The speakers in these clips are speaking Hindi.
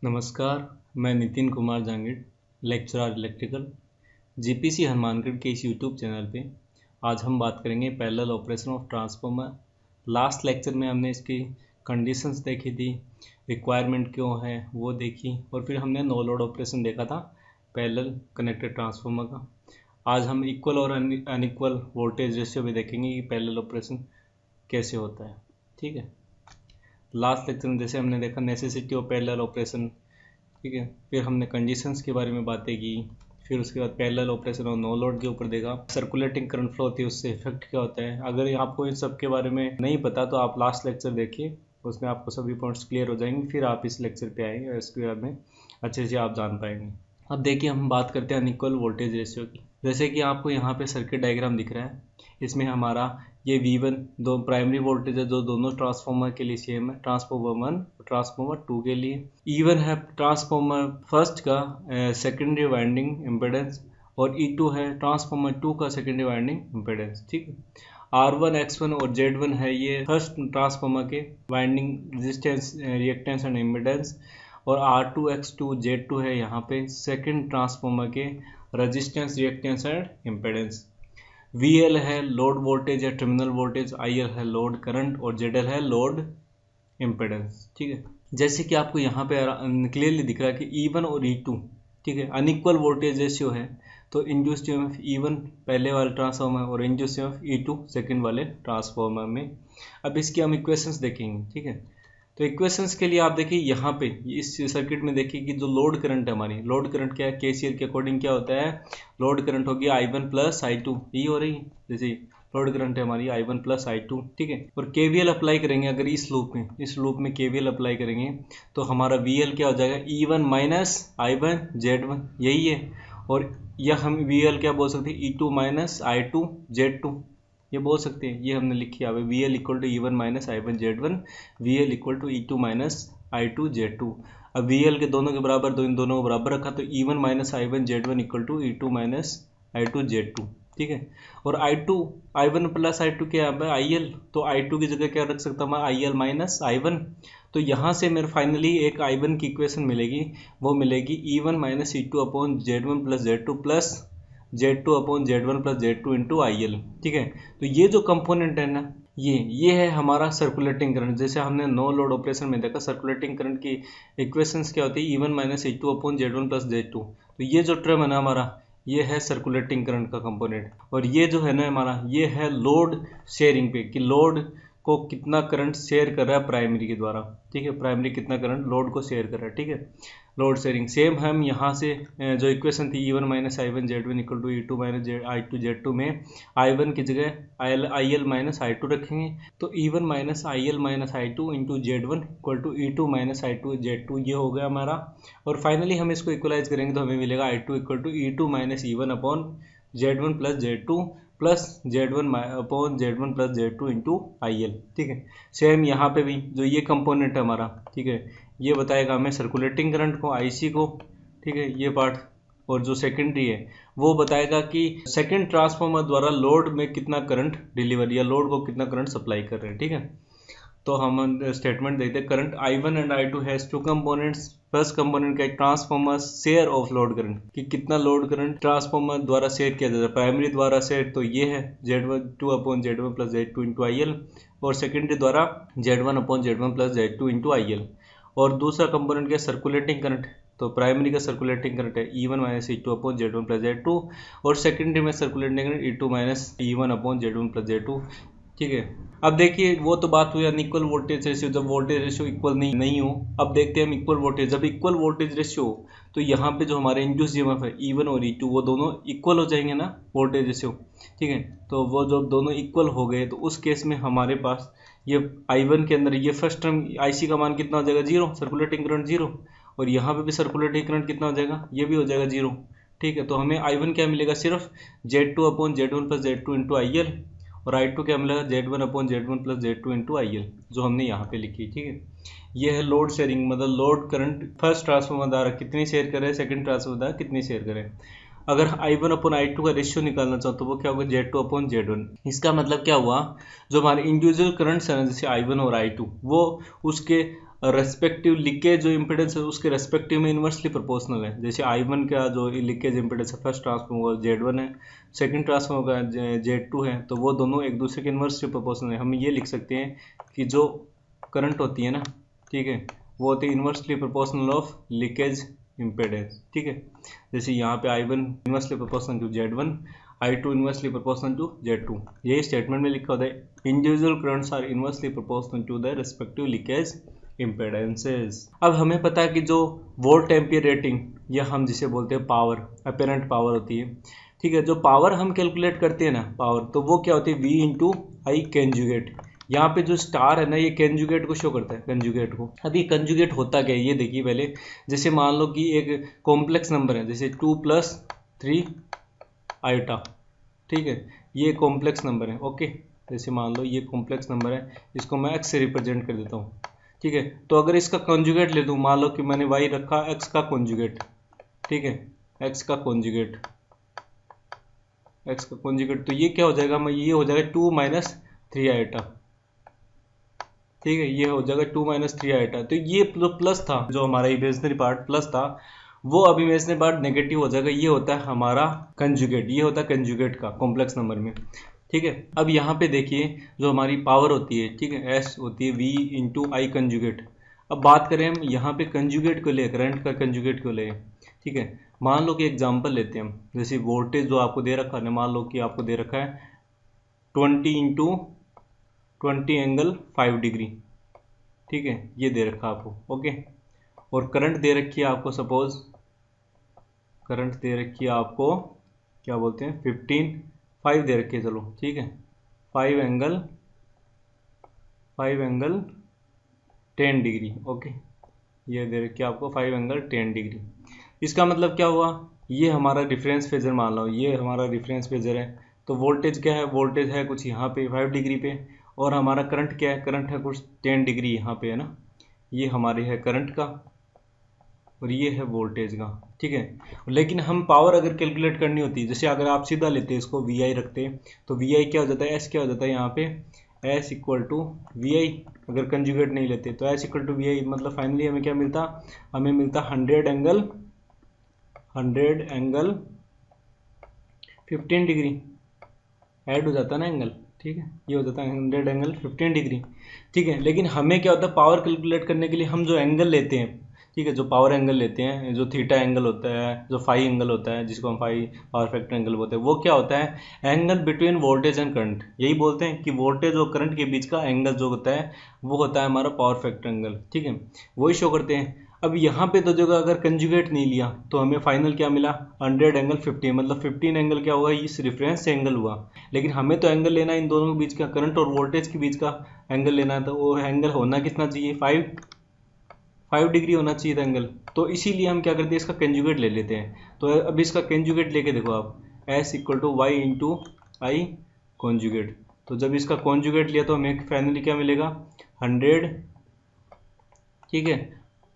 नमस्कार, मैं Nitin Kumar Jangid, lecturer electrical, GPC Hanumangarh के इस यूट्यूब चैनल पे आज हम बात करेंगे parallel operation of transformer. Last lecture में हमने इसकी कंडीशंस देखी थी, रिक्वायरमेंट क्यों है वो देखी, और फिर हमने नो लोड ऑपरेशन देखा था पैरेलल कनेक्टेड ट्रांसफार्मर का। आज हम इक्वल और अनइक्वल वोल्टेज रेशियो भी देखेंगे कि पैरेलल ऑपरेशन कैसे होता है। ठीक है, लास्ट लेक्चर में जैसे हमने देखा नेसेसिटी ऑफ पैरेलल ऑपरेशन, ठीक है, फिर हमने कंडीशंस के बारे में बातें की, फिर उसके बाद पैरेलल ऑपरेशन और नो लोड के ऊपर देखा, सर्कुलेटिंग करंट फ्लो होती है उससे इफेक्ट क्या होता है। अगर आपको इन सब के बारे में नहीं पता तो आप लास्ट लेक्चर देखिए, उसमें आपको सभी पॉइंट्स क्लियर हो जाएंगे, फिर आप इस लेक्चर पे आएंगे और इसके बाद में अच्छे से आप जान पाएंगे। अब देखिए हम बात करते हैं अनइक्वल वोल्टेज रेशियो की। जैसे कि आपको यहाँ पे सर्किट डायग्राम दिख रहा है, इसमें हमारा ये V1 दो प्राइमरी वोल्टेज है जो दोनों ट्रांसफार्मर के लिए सेम है, ट्रांसफार्मर 1 और ट्रांसफार्मर 2 के लिए। E1 है ट्रांसफार्मर फर्स्ट का सेकेंडरी वाइंडिंग इम्पेडेंस, और E2 है ट्रांसफार्मर 2 का सेकेंडरी वाइंडिंग इम्पेडेंस। ठीक है, R1 X1 और Z1 है ये फर्स्ट ट्रांसफार्मर के winding resistance reactance and impedance, और R2 X2 Z2 है यहाँ पे सेकेंड ट्रांसफार्मर के resistance reactance and impedance. VL है लोड वोल्टेज या टर्मिनल वोल्टेज, IL है लोड करंट, और ZL है लोड इम्पेडेंस। ठीक है, जैसे कि आपको यहाँ पे क्लियरली दिख रहा है कि E1 और E2, ठीक है, अनइक्वल वोल्टेज रेशियो है, तो इंड्यूस्ड ईएमएफ E1 पहले वाले ट्रांसफार्मर और इंड्यूस्ड ईएमएफ E2 सेकेंड वाले ट्रांसफार्मर में। अब इसकी हम इक्वेशंस देखेंगे। ठीक है, तो इक्वेशंस के लिए आप देखिए यहाँ पे इस सर्किट में देखिए कि जो लोड करंट है हमारी, लोड करंट क्या है, केसीएल के अकॉर्डिंग क्या होता है, लोड करंट हो गया I1 प्लस I2, यही हो रही है। जैसे लोड करंट है हमारी I1 प्लस I2, ठीक है, और KVL अप्लाई करेंगे अगर इस लूप में KVL अप्लाई करेंगे तो हमारा VL क्या हो जाएगा, E1 माइनस I1 Z1, यही है। और यह हम VL क्या बोल सकते हैं, E2 माइनस I2 Z2, ये बोल सकते हैं। ये हमने लिखी है VL equal to E1 minus I1 Z1, VL equal to E2 minus I2 Z2। अब VL के दोनों के बराबर, इन दोनों को बराबर रखा तो E1 minus I1 Z1 equal to E2 minus I2 Z2। ठीक है, और I1 प्लस I2 क्या है IL, तो I2 की जगह क्या रख सकता हूँ मैं, IL माइनस I1। तो यहाँ से मेरे फाइनली एक I1 की इक्वेशन मिलेगी, वो मिलेगी E1 minus E2 upon Z1 plus Z2 plus Z2 upon Z1 plus Z2 into IL। ठीक है, तो ये जो कंपोनेंट है ना, ये है हमारा सर्कुलेटिंग करंट। जैसे हमने नो लोड ऑपरेशन में देखा सर्कुलेटिंग करंट की इक्वेशंस क्या होती है, E1 minus E2 upon Z1 plus Z2। तो ये जो टर्म है ना हमारा, ये है सर्कुलेटिंग करंट का कंपोनेंट। और ये जो है ना हमारा, ये है लोड शेयरिंग पे, कि लोड को कितना करंट शेयर कर रहा है प्राइमरी के द्वारा। ठीक है, प्राइमरी कितना करंट लोड को शेयर कर रहा है। ठीक है, लोड शेयरिंग सेम हम यहाँ से जो इक्वेशन थी E1 minus I1 Z1 equal to E2 minus I2 Z2 में I1 की जगह IL माइनस I2 रखेंगे, तो E1 minus IL minus I2 into Z1 equal to E2 minus I2 Z2, ये हो गया हमारा। और फाइनली हम इसको इक्वलाइज करेंगे तो हमें मिलेगा I2 equal to E2 minus E1 upon Z1 plus Z2 plus Z1 upon Z1 plus Z2 into IL। ठीक है, सेम यहाँ पे भी जो ये कंपोनेंट है हमारा, ठीक है, ये बताएगा हमें सर्कुलेटिंग करंट को, IC को। ठीक है, ये पार्ट, और जो सेकेंडरी है वो बताएगा कि सेकेंड ट्रांसफार्मर द्वारा लोड में कितना करंट डिलीवर या लोड को कितना करंट सप्लाई कर रहे हैं। ठीक है, तो हम स्टेटमेंट देखते हैं, current I1 and I2 has two components. First component का transformer share of load current, कि कितना लोड करंट ट्रांसफार्मर द्वारा शेयर किया जाता है, प्राइमरी द्वारा शेयर तो ये है Z2 upon Z1 plus Z2 into IL, और सेकेंडरी द्वारा Z1 upon Z1 plus Z2 into IL। और दूसरा कंपोनेंट क्या, सर्कुलेटिंग करंट, तो प्राइमरी का सर्कुलेटिंग करंट है E1 minus E2 upon Z1 plus Z2, और सेकेंडरी में circulating current E2 minus E1 upon Z1 plus Z2। ठीक है, अब देखिए वो तो बात हुई अनइक्वल वोल्टेज रेशियो, जब वोल्टेज रेशियो इक्वल नहीं हो। अब देखते हैं हम इक्वल वोल्टेज, जब इक्वल वोल्टेज रेशियो हो तो यहाँ पे जो हमारे इंड्यूस ईएमएफ है E1 और E2 वो दोनों इक्वल हो जाएंगे ना वोल्टेज रेशियो। ठीक है, तो वो जब दोनों इक्वल हो गए तो उस केस में हमारे पास ये I1 के अंदर ये फर्स्ट टर्म IC का मान कितना हो जाएगा, 0, सर्कुलेटिंग करंट 0, और यहाँ पे भी सर्कुलेटिंग करंट कितना हो जाएगा, ये भी हो जाएगा 0। ठीक है, तो हमें I1 क्या मिलेगा, सिर्फ Z2 upon Z1 plus Z2 into IL, और I2 क्या मिलेगा, Z1 upon Z1 plus Z2 into IL, जो हमने यहाँ पे लिखी। ठीक है, ये है लोड शेयरिंग, मतलब लोड करंट फर्स्ट ट्रांसफार्मर द्वारा कितनी शेयर करें, सेकंड ट्रांसफार्मर द्वारा कितनी शेयर करें। अगर I1 अपॉन I2 का रेशियो निकालना चाहो तो वो क्या होगा, Z2 अपॉन Z1। इसका मतलब क्या हुआ, जो हमारे इंडिविजुअल करंट्स है ना, जैसे I1 और I2, वो उसके रेस्पेक्टिव लीकेज जो इम्पिडेंस है उसके रेस्पेक्टिव में इन्वर्सली प्रोपोर्शनल है। जैसे I1 का जो लीकेज इम्पिडेंस है फर्स्ट ट्रांसफॉर्म होगा Z1 है, सेकंड ट्रांसफॉर्म होगा Z2 है, तो वो दोनों एक दूसरे के इन्वर्सली प्रोपोर्शनल है। हम ये लिख सकते हैं कि जो करंट होती है ना, ठीक है, वो होती है inversely proportional of leakage impedance, ठीक है। जैसे यहाँ पे I1 inversely proportional to Z1, I2 inversely proportional to Z2, यही स्टेटमेंट में लिखा होता है individual currents are inversely proportional to the respective leakage impedances. अब हमें पता है कि जो वोल्ट एम्पियर रेटिंग या हम जिसे बोलते हैं पावर, अपेरेंट पावर होती है, ठीक है, जो पावर हम कैलकुलेट करते हैं ना पावर, तो वो क्या होती है V इंटू आई कंजुगेट। यहाँ पे जो स्टार है ना ये कंजुगेट को शो करता है, कंजुगेट को। अब ये कंजुगेट होता क्या है ये देखिए पहले। जैसे मान लो कि एक कॉम्प्लेक्स नंबर है, जैसे 2 + 3 आइटा, ठीक है, ये कॉम्प्लेक्स नंबर है, ओके। जैसे मान लो ये कॉम्प्लेक्स नंबर है, इसको मैं x से रिप्रेजेंट कर देता हूँ, ठीक है। तो अगर इसका कॉन्जुगेट ले लूँ, मान लो कि मैंने y रखा x का कॉन्जुगेट, ठीक है, x का कॉन्जुगेट, x का कॉन्जुगेट, तो ये क्या हो जाएगा, मैं ये हो जाएगा 2 - 3 आइटा, ठीक है, ये हो जाएगा 2 - 3 आइटा। तो ये प्लस था, जो हमारा इमेजिनरी पार्ट प्लस था, वो अब इमेजिनरी पार्ट नेगेटिव हो जाएगा। ये होता है हमारा कंजुगेट, ये होता है कंजुगेट का कॉम्प्लेक्स नंबर में, ठीक है। अब यहाँ पे देखिए जो हमारी पावर होती है, ठीक है, S होती है V इंटू आई कंजुगेट। अब बात करें हम यहाँ पे कंजुगेट को ले, करंट का कंजुगेट को ले, ठीक है। मान लो कि एग्जांपल लेते हैं हम, जैसे वोल्टेज जो आपको दे रखा है, मान लो कि आपको दे रखा है 20 इंटू 20 एंगल 5 डिग्री, ठीक है, ये दे रखा है आपको, ओके। और करंट दे रखी है आपको, सपोज करंट दे रखी है आपको क्या बोलते हैं 5 दे रखी है, चलो ठीक है, 5 एंगल 10 डिग्री, ओके। ये दे रखी है आपको 5 एंगल 10 डिग्री। इसका मतलब क्या हुआ, ये हमारा रेफरेंस फेजर मान लो, ये हमारा रेफरेंस फेजर है। तो वोल्टेज क्या है, वोल्टेज है कुछ यहाँ पे 5 डिग्री पे, और हमारा करंट क्या है, करंट है कुछ 10 डिग्री यहाँ पे, है ना। ये हमारी है करंट का और ये है वोल्टेज का, ठीक है। लेकिन हम पावर अगर कैलकुलेट करनी होती है, जैसे अगर आप सीधा लेते इसको VI रखते, तो VI क्या हो जाता है, S क्या हो जाता है यहाँ पे, S इक्वल टू VI। अगर कंजुगेट नहीं लेते तो S इक्वल टू VI, मतलब फाइनली हमें क्या मिलता, हमें मिलता 100 एंगल 15 डिग्री, ऐड हो जाता है ना एंगल, ठीक है, ये हो जाता है 100 एंगल 15 डिग्री, ठीक है। लेकिन हमें क्या होता है, पावर कैलकुलेट करने के लिए हम जो एंगल लेते हैं, ठीक है, जो पावर एंगल लेते हैं, जो थीटा एंगल होता है, जो फाई एंगल होता है, जिसको हम फाई पावर फैक्टर एंगल बोलते हैं, वो क्या होता है, angle between voltage and current. यही बोलते हैं कि वोल्टेज और करंट के बीच का एंगल जो होता है वो होता है हमारा पावर फैक्टर एंगल, ठीक है, वही शो करते हैं। अब यहाँ पे तो जगह अगर कंजुगेट नहीं लिया तो हमें फाइनल क्या मिला, 100 एंगल 15, मतलब 15 एंगल क्या हुआ, इस रेफरेंस से एंगल हुआ। लेकिन हमें तो एंगल लेना है इन दोनों के बीच का, करंट और वोल्टेज के बीच का एंगल लेना है, तो वो एंगल होना कितना चाहिए, 5 डिग्री होना चाहिए था एंगल। तो इसीलिए हम क्या करते हैं, इसका कंजुगेट ले लेते हैं। तो अब इसका कंजुगेट लेके देखो आप, S equal to Y into I conjugate. तो जब इसका कॉन्जुगेट लिया तो हमें फाइनली क्या मिलेगा, 100, ठीक है,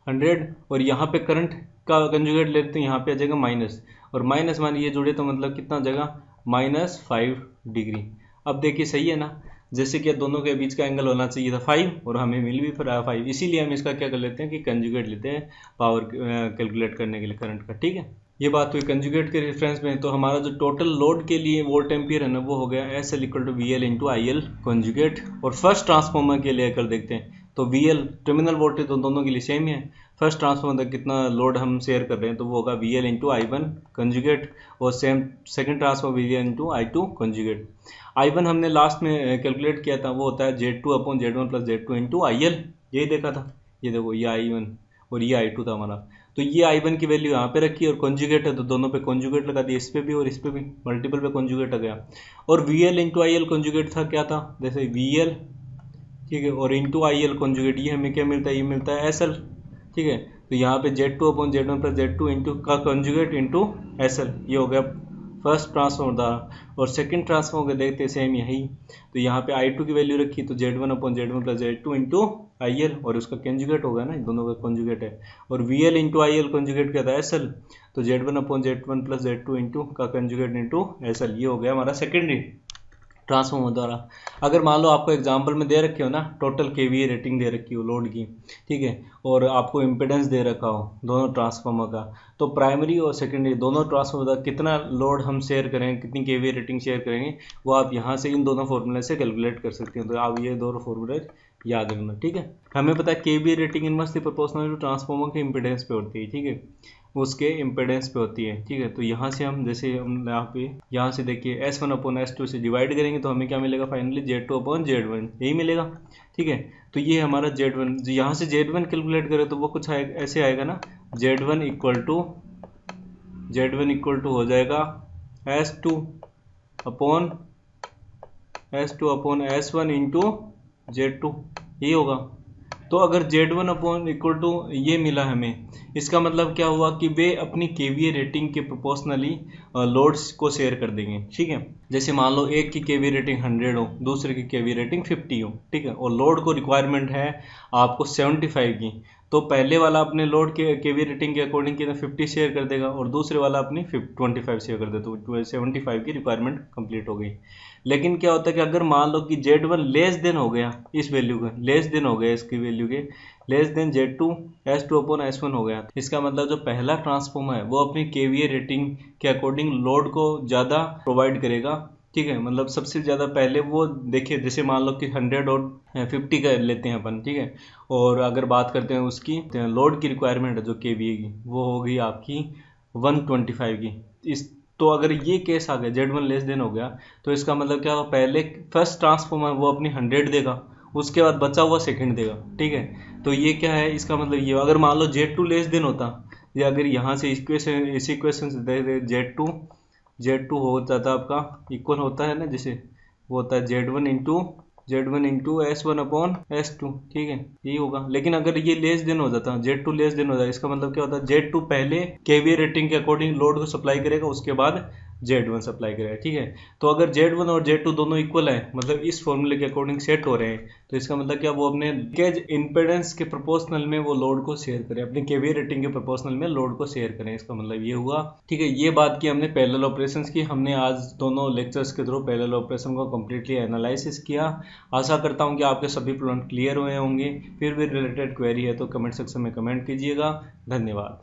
100। और यहाँ पे करंट का कंजुगेट लेते हैं, यहाँ पे आ जाएगा माइनस, और माइनस मान ये जुड़े तो मतलब कितना आ जाएगा, -5 डिग्री। अब देखिए सही है ना, जैसे कि दोनों के बीच का एंगल होना चाहिए था 5, और हमें मिल भी फिर 5, इसीलिए हम इसका क्या कर लेते हैं कि कंजुगेट लेते हैं पावर कैलकुलेट करने के लिए करंट का, ठीक है। ये बात हुई कंजुगेट के रेफरेंस में। तो हमारा जो टोटल लोड के लिए वोल्ट एम्पियर है ना, वो हो गया SL equal to VL into IL conjugate. और फर्स्ट ट्रांसफॉर्मर के लिए कर देखते हैं, तो VL टर्मिनल वोल्टेज तो दोनों के लिए सेम ही है। फर्स्ट ट्रांसफॉर्मर तक कितना लोड हम शेयर कर रहे हैं, तो वो होगा VL इंटू I1 कंजुगेट, और same second transformer VL into I2 conjugate. I1 हमने लास्ट में कैलकुलेट किया था, वो होता है Z2 upon Z1 plus Z2 into IL, यही देखा था। ये देखो ये I1 और ये I2 था हमारा। तो ये I1 की वैल्यू यहाँ पे रखी और कॉन्जुगेट है तो दोनों पे कॉन्जुगेट लगा दिया, इस पे भी और इस पे भी, मल्टीपल पे कॉन्जुगेट आ गया। और VL इंटू IL कॉन्जुगेट था क्या था, जैसे VL, ठीक है, और इंटू IL कॉन्जुगेट, ये हमें क्या मिलता है, ये मिलता है SL, ठीक है। तो यहाँ पे Z2 upon Z1 plus Z2 into का कॉन्जुगेट इंटू SL, ये हो गया फर्स्ट ट्रांसफॉर्मर था। और सेकंड ट्रांसफॉर्मर को देखते सेम यही, तो यहाँ पे I2 की वैल्यू रखी तो Z1 upon Z1 plus Z2 into IL, और उसका कंजुगेट होगा ना, दोनों का कंजुगेट है। और VL इंटू IL कंजुगेट क्या था, SL, तो Z1 upon Z1 plus Z2 into का कंजुगेट इंटू SL, ये हो गया हमारा सेकेंडरी। ट्रांसफार्मर द्वारा। अगर मान लो आपको एग्जांपल में दे रखे हो ना, टोटल केवीए रेटिंग दे रखी हो लोड की, ठीक है, और आपको इम्पिडेंस दे रखा हो दोनों ट्रांसफार्मर का, तो प्राइमरी और सेकेंडरी दोनों ट्रांसफार्मर का कितना लोड हम शेयर करेंगे, कितनी केवीए रेटिंग शेयर करेंगे, वो आप यहाँ से इन दोनों फॉर्मूले से कैलकुलेट कर सकते हो। तो आप ये दोनों फॉर्मूले याद रखना, ठीक है। हमें पता है KVA rating inversely proportional to transformer के इम्पिडेंस पे होती है, ठीक है, उसके इम्पिडेंस पे होती है, ठीक है। तो यहाँ से हम जैसे हम यहाँ से देखिए S1/S2 से डिवाइड करेंगे तो हमें क्या मिलेगा फाइनली, Z2/Z1 यही मिलेगा, ठीक है। तो ये हमारा Z1, यहाँ से Z1 कैलकुलेट करें तो वो कुछ ऐसे आएगा ना, Z1 इक्वल टू हो जाएगा S2/S1 इंटू Z2, यही होगा। तो अगर Z1 इक्वल टू ये मिला हमें, इसका मतलब क्या हुआ कि वे अपनी केवीए रेटिंग के प्रोपोर्शनली लोड्स को शेयर कर देंगे, ठीक है। जैसे मान लो एक की केवीए रेटिंग 100 हो, दूसरे की केवीए रेटिंग 50 हो, ठीक है, और लोड को रिक्वायरमेंट है आपको 75 की, तो पहले वाला अपने लोड के केवीए रेटिंग के अकॉर्डिंग कितना 50 शेयर कर देगा और दूसरे वाला अपनी 25 शेयर कर देगा, तो 75 की रिक्वायरमेंट कंप्लीट हो गई। लेकिन क्या होता है कि अगर मान लो कि Z1 लेस देन हो गया, इस वैल्यू का लेस देन हो गया, इसकी वैल्यू के लेस देन Z2 S2/S1 हो गया, इसका मतलब जो पहला ट्रांसफार्मर है वो अपनी केवीए रेटिंग के अकॉर्डिंग लोड को ज़्यादा प्रोवाइड करेगा, ठीक है। मतलब सबसे ज़्यादा पहले वो देखिए, जैसे मान लो कि 100 और 50 का लेते हैं अपन, ठीक है, और अगर बात करते हैं उसकी लोड की रिक्वायरमेंट है जो केवीए की, वो होगी आपकी 125 की। इस तो अगर ये केस आ गया Z1 लेस देन हो गया, तो इसका मतलब क्या होगा, पहले फर्स्ट ट्रांसफार्मर वो अपनी 100 देगा, उसके बाद बचा हुआ सेकंड देगा, ठीक है। तो ये क्या है, इसका मतलब ये अगर मान लो Z2 लेस देन होता, या अगर यहाँ से इस इक्वेशन से दे Z2 हो जाता आपका इक्वल होता है ना, जैसे वो होता है Z1 इंटू S1/S2, ठीक है, यही होगा। लेकिन अगर ये लेस देन हो जाता, Z2 लेस देन हो जाता, इसका मतलब क्या होता है, Z2 पहले केवीए रेटिंग के अकॉर्डिंग लोड को सप्लाई करेगा, उसके बाद Z1 सप्लाई करेगा, ठीक है। तो अगर Z1 और Z2 दोनों इक्वल है, मतलब इस फॉर्मूले के अकॉर्डिंग सेट हो रहे हैं, तो इसका मतलब क्या, वो अपने इम्पेडेंस के प्रोपोर्शनल में वो लोड को शेयर करें, अपनी केवीए रेटिंग के प्रोपोर्शनल में लोड को शेयर करें, इसका मतलब ये हुआ, ठीक है। ये बात की हमने पैरेलल ऑपरेशंस की, हमने आज दोनों लेक्चर्स के थ्रू पैरेलल ऑपरेशन को कम्प्लीटली एनालिसिस किया। आशा करता हूँ कि आपके सभी पॉइंट क्लियर हुए होंगे। फिर भी रिलेटेड क्वेरी है तो कमेंट सेक्शन में कमेंट कीजिएगा। धन्यवाद।